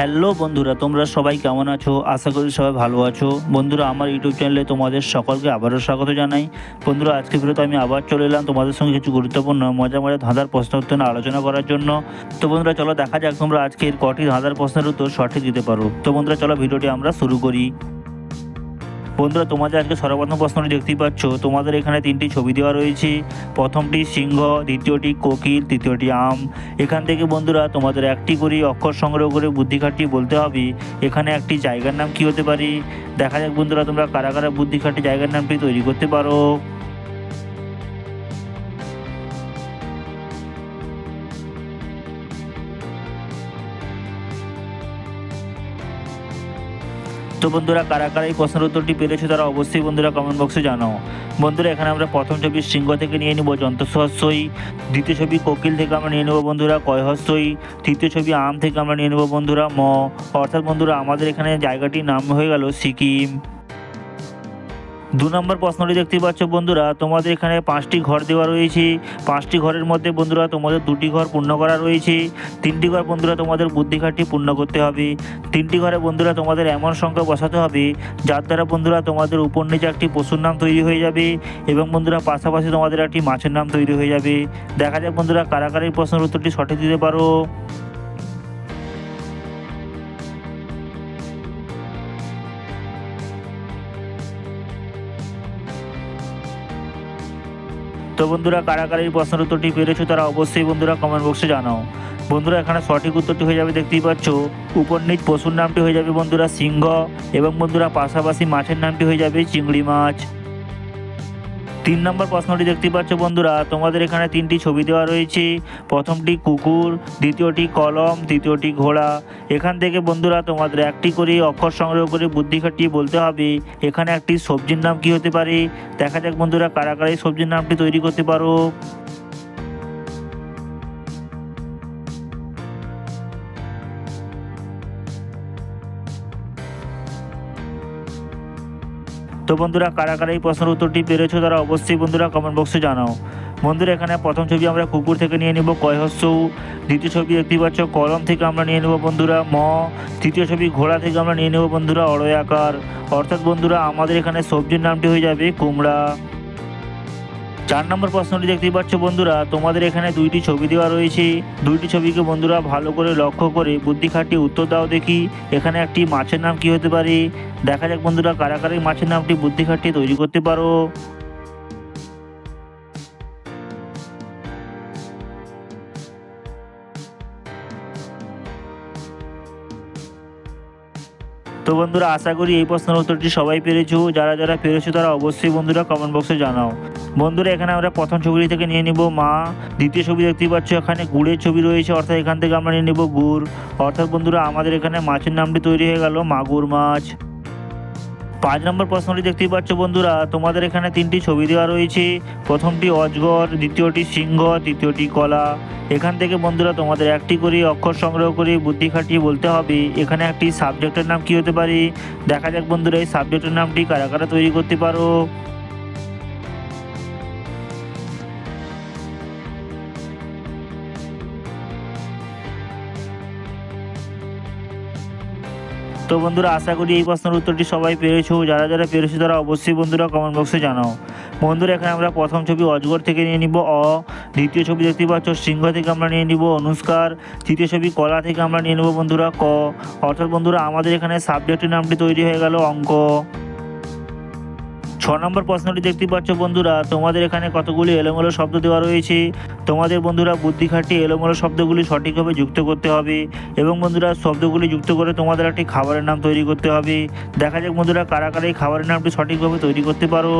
Hello বন্ধুরা, তোমরা সবাই কেমন আছো? আশা করি সবাই ভালো আছো। বন্ধুরা, আমার ইউটিউব চ্যানেলে তোমাদের সকলকে আবারও স্বাগত জানাই। বন্ধুরা, আজকে ভিডিওতে আমি আবার চলে এলাম তোমাদের সঙ্গে কিছু গুরুত্বপূর্ণ মজা ধাঁধার প্রশ্ন উত্তর নিয়ে আলোচনা করার জন্য। তো বন্ধুরা, চলো দেখা যাক তোমরা আজকের কটি ধাঁধার প্রশ্নের উত্তর সঠিক দিতে পারো। তো বন্ধুরা, চলো ভিডিওটি আমরা শুরু করি। বন্ধুরা, তোমাদের আজকে সর্বপ্রথম প্রশ্নটি দেখতেই পাচ্ছ। তোমাদের এখানে তিনটি ছবি দেওয়া রয়েছে। প্রথমটি সিংহ, দ্বিতীয়টি কোকিল, তৃতীয়টি আম। এখান থেকে বন্ধুরা তোমাদের একটি করে অক্ষর সংগ্রহ করে বুদ্ধি খাটিয়ে বলতে হবে এখানে একটি জায়গার নাম কী হতে পারে। দেখা যাক বন্ধুরা তোমরা কারা কারা বুদ্ধি খাটিয়ে জায়গার নামটি তৈরি করতে পারো। তো বন্ধুরা, কারা কারা এই প্রশ্নের উত্তরটি পেরেছো তারা অবশ্যই বন্ধুরা কমেন্ট বক্সে জানাও। বন্ধুরা, এখানে আমরা প্রথম ছবি সিংহ থেকে নিয়ে নেব যন্ত্রস্বই, দ্বিতীয় ছবি কোকিল থেকে আমরা নিয়ে নেব বন্ধুরা কয়হস্যই, তৃতীয় ছবি আম থেকে আমরা নিয়ে নেব বন্ধুরা ম। অর্থাৎ বন্ধুরা আমাদের এখানে জায়গাটির নাম হয়ে গেল সিকিম। 2 নম্বর প্রশ্নটি দেখতে পাচ্ছ বন্ধুরা, তোমাদের এখানে 5টি ঘর দেওয়া রয়েছে। 5টি ঘরের মধ্যে বন্ধুরা তোমাদের 2টি ঘর পূর্ণ করা রয়েছে। 3টি ঘর বন্ধুরা তোমাদের বুদ্ধি খাটিয়ে পূর্ণ করতে হবে। 3টি ঘরে বন্ধুরা তোমাদের এমন সংখ্যা বসাতে হবে যার দ্বারা বন্ধুরা তোমাদের উপর নিচে একটি পশুর নাম তৈরি হয়ে যাবে এবং বন্ধুরা পাশাপাশি তোমাদের একটি মাছের নাম তৈরি হয়ে যাবে। দেখা যাক বন্ধুরা কারা কারা এই প্রশ্নের উত্তরটি সঠিক দিতে পারো। তো বন্ধুরা, কারা কারা এই প্রশ্নের উত্তরটি পেরেছো তারা অবশ্যই বন্ধুরা কমেন্ট বক্সে জানাও। বন্ধুরা, এখানে সঠিক উত্তরটি হয়ে যাবে দেখতেই পাচ্ছ উপর নিচ পশুর নামটি হয়ে যাবে বন্ধুরা সিংহ এবং বন্ধুরা পাশাপাশি মাছের নামটি হয়ে যাবে চিংড়ি মাছ। 3 নম্বর প্রশ্নটি দেখতে পাচ্ছ বন্ধুরা, তোমাদের এখানে 3টি ছবি দেওয়া রয়েছে। প্রথমটি কুকুর, দ্বিতীয়টি কলম, তৃতীয়টি ঘোড়া। এখান থেকে বন্ধুরা তোমাদের একটি করে অক্ষর সংগ্রহ করে বুদ্ধি খাটিয়ে বলতে হবে এখানে একটি সবজির নাম কী হতে পারে। দেখা যাক বন্ধুরা কারা কারা এই সবজির নামটি তৈরি করতে পারো। তো বন্ধুরা, কারা কারা এই প্রশ্নের উত্তরটি পেরেছো তারা অবশ্যই বন্ধুরা কমেন্ট বক্সে জানাও। বন্ধুরা, এখানে প্রথম ছবি আমরা কুকুর থেকে নিয়ে নেব কয়হস্য, দ্বিতীয় ছবি দেখতে পাচ্ছ কলম থেকে আমরা নিয়ে নেব বন্ধুরা ম, তৃতীয় ছবি ঘোড়া থেকে আমরা নিয়ে নেব বন্ধুরা অড়য়াকার। অর্থাৎ বন্ধুরা আমাদের এখানে সবজির নামটি হয়ে যাবে কুমড়া। 4 নম্বর প্রশ্নটি দেখতেই পাচ্ছ বন্ধুরা, তোমাদের এখানে 2টি ছবি দেওয়া রয়েছে। 2টি ছবিকে বন্ধুরা ভালো করে লক্ষ্য করে বুদ্ধি খাটিয়ে উত্তর দাও দেখি এখানে একটি মাছের নাম কী হতে পারে। দেখা যাক বন্ধুরা কারা কারা এই মাছের নামটি বুদ্ধি খাটিয়ে তৈরি করতে পারো। তো বন্ধুরা, আশা করি এই প্রশ্নের উত্তরটি সবাই পেরেছো। যারা যারা পেরেছো তারা অবশ্যই বন্ধুরা কমেন্ট বক্সে জানাও। বন্ধুরা, এখানে আমরা প্রথম ছবিটি থেকে নিয়ে নিব মা, দ্বিতীয় ছবি দেখতেই পাচ্ছ এখানে গুড়ের ছবি রয়েছে অর্থাৎ এখান থেকে আমরা নিয়ে নেব গুড়। অর্থাৎ বন্ধুরা আমাদের এখানে মাছের নামটি তৈরি হয়ে গেল মাগুর মাছ। 5 নম্বর প্রশ্নটি দেখতেই পাচ্ছ বন্ধুরা, তোমাদের এখানে 3টি ছবি দেওয়া রয়েছে। প্রথমটি অজগর, দ্বিতীয়টি সিংহ, তৃতীয়টি কলা। এখান থেকে বন্ধুরা তোমাদের একটি করে অক্ষর সংগ্রহ করে বুদ্ধি খাটিয়ে বলতে হবে এখানে একটি সাবজেক্টের নাম কী হতে পারে। দেখা যাক বন্ধুরা এই সাবজেক্টের নামটি কারা কারা তৈরি করতে পারো। তো বন্ধুরা, আশা করি এই প্রশ্নের উত্তরটি সবাই পেরেছো। যারা যারা পেরেছো তারা অবশ্যই বন্ধুরা কমেন্ট বক্সে জানাও। বন্ধুরা, এখানে আমরা প্রথম ছবি অজগর থেকে নিয়ে নিব অ, দ্বিতীয় ছবি দেখতে পাচ্ছ সিংহ থেকে আমরা নিয়ে নিব অনুষ্কার, তৃতীয় ছবি কলা থেকে আমরা নিয়ে নেব বন্ধুরা ক। অর্থাৎ বন্ধুরা আমাদের এখানে সাবজেক্টের নামটি তৈরি হয়ে গেল অঙ্ক। 6 নম্বর প্রশ্নটি দেখতে পাচ্ছ বন্ধুরা, তোমাদের এখানে কতগুলি এলোমেলো শব্দ দেওয়া রয়েছে। তোমাদের বন্ধুরা বুদ্ধি খাটিয়ে এলোমেলো শব্দগুলি সঠিকভাবে যুক্ত করতে হবে এবং বন্ধুরা শব্দগুলি যুক্ত করে তোমাদের একটি খাবারের নাম তৈরি করতে হবে। দেখা যাক বন্ধুরা কারা কারা এই খাবারের নামটি সঠিকভাবে তৈরি করতে পারো।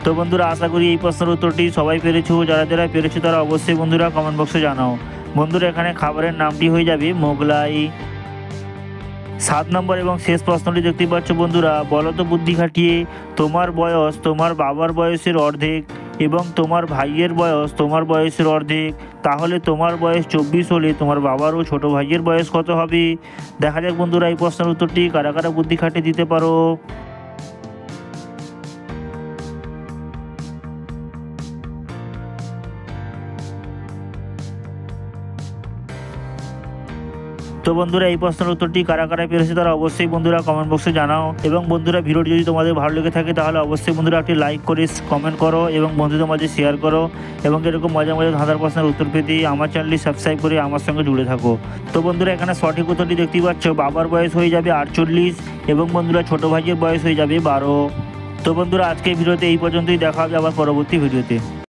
তো বন্ধুরা, আশা করি এই প্রশ্নের উত্তরটি সবাই পেরেছো। যারা যারা পেরেছো তারা অবশ্যই বন্ধুরা কমেন্ট বক্সে জানাও। বন্ধুরা, এখানে খাবারের নামটি হয়ে যাবে মোগলাই। 7 নম্বর এবং শেষ প্রশ্নটি দেখতে পাচ্ছ বন্ধুরা, বলো তো বুদ্ধি খাটিয়ে তোমার বয়স তোমার বাবার বয়সের অর্ধেক এবং তোমার ভাইয়ের বয়স তোমার বয়সের অর্ধেক, তাহলে তোমার বয়স 24 হলে তোমার বাবার ও ছোট ভাইয়ের বয়স কত হবে। দেখা যাক বন্ধুরা এই প্রশ্নের উত্তরটি কারা কারা বুদ্ধি খাটিয়ে দিতে পারো। তো বন্ধুরা এই প্রশ্নের উত্তরটি কারা কারা পেরেছে তারা অবশ্যই বন্ধুরা কমেন্ট বক্সে জানাও। এবং বন্ধুরা ভিডিওটি যদি তোমাদের ভালো লেগে থাকে তাহলে অবশ্যই বন্ধুরা একটি লাইক করে কমেন্ট করো এবং বন্ধুদের মাঝে শেয়ার করো এবং এরকম মজা মজা ধাঁধার প্রশ্নের উত্তর পেতে আমার চ্যানেলটি সাবস্ক্রাইব করে আমার সঙ্গে জুড়ে থাকো। তো বন্ধুরা এখানে সঠিক উত্তরটি দেখতেই পাচ্ছ, বাবার বয়স হয়ে যাবে 48 এবং বন্ধুরা ছোটো ভাইয়ের বয়স হয়ে যাবে 12। তো বন্ধুরা আজকের ভিডিওতে এই পর্যন্তই, দেখা হবে আবার পরবর্তী ভিডিওতে।